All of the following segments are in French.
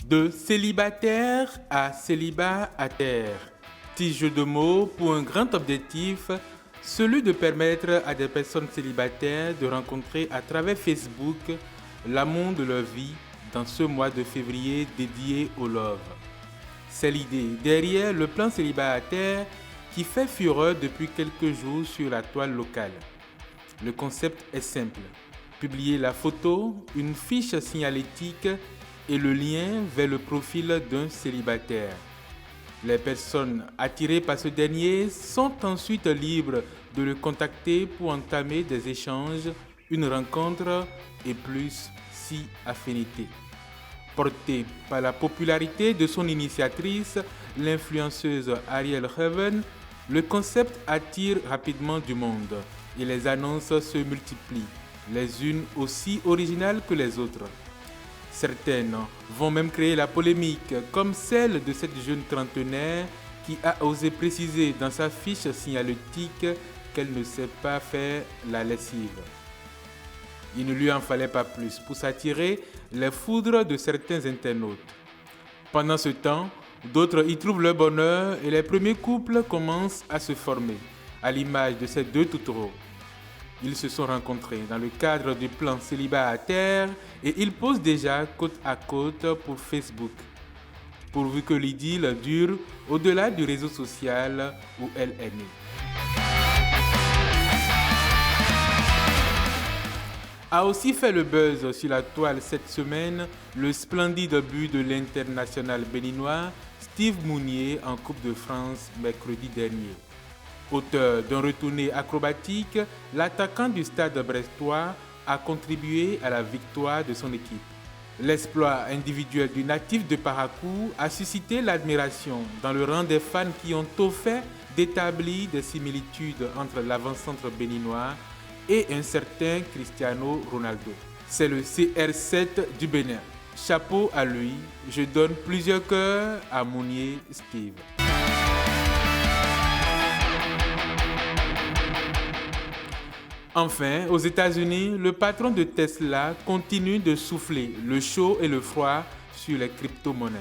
De célibataire à célibataire. Petit jeu de mots pour un grand objectif, celui de permettre à des personnes célibataires de rencontrer à travers Facebook l'amour de leur vie dans ce mois de février dédié au love. C'est l'idée derrière le plan célibataire qui fait fureur depuis quelques jours sur la toile locale. Le concept est simple. Publier la photo, une fiche signalétique et le lien vers le profil d'un célibataire. Les personnes attirées par ce dernier sont ensuite libres de le contacter pour entamer des échanges, une rencontre et plus si affinité. Portée par la popularité de son initiatrice, l'influenceuse Ariel Heaven, le concept attire rapidement du monde et les annonces se multiplient, les unes aussi originales que les autres. Certaines vont même créer la polémique, comme celle de cette jeune trentenaire qui a osé préciser dans sa fiche signalétique qu'elle ne sait pas faire la lessive. Il ne lui en fallait pas plus pour s'attirer les foudres de certains internautes. Pendant ce temps, d'autres y trouvent leur bonheur et les premiers couples commencent à se former, à l'image de ces deux toutreaux. Ils se sont rencontrés dans le cadre du plan célibataire et ils posent déjà côte à côte pour Facebook, pourvu que l'idylle dure au-delà du réseau social où elle est née. A aussi fait le buzz sur la toile cette semaine le splendide but de l'international béninois Steve Mounier en Coupe de France mercredi dernier. Auteur d'un retourné acrobatique, l'attaquant du Stade brestois a contribué à la victoire de son équipe. L'exploit individuel du natif de Parakou a suscité l'admiration dans le rang des fans qui ont au fait d'établir des similitudes entre l'avant-centre béninois et un certain Cristiano Ronaldo. C'est le CR7 du Bénin. Chapeau à lui, je donne plusieurs cœurs à Mounier Steve. Enfin, aux États-Unis, le patron de Tesla continue de souffler le chaud et le froid sur les crypto-monnaies.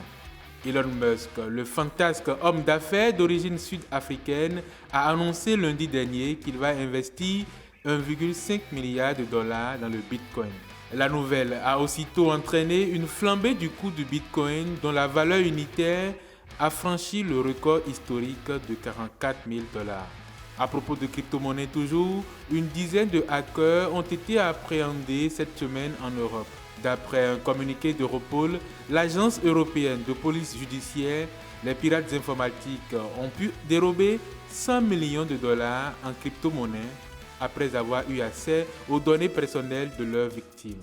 Elon Musk, le fantasque homme d'affaires d'origine sud-africaine, a annoncé lundi dernier qu'il va investir 1,5 milliard de dollars dans le Bitcoin. La nouvelle a aussitôt entraîné une flambée du coût du Bitcoin dont la valeur unitaire a franchi le record historique de 44 000 dollars. À propos de crypto-monnaies toujours, une dizaine de hackers ont été appréhendés cette semaine en Europe. D'après un communiqué d'Europol, l'agence européenne de police judiciaire, les pirates informatiques ont pu dérober 100 millions de dollars en crypto-monnaies après avoir eu accès aux données personnelles de leurs victimes.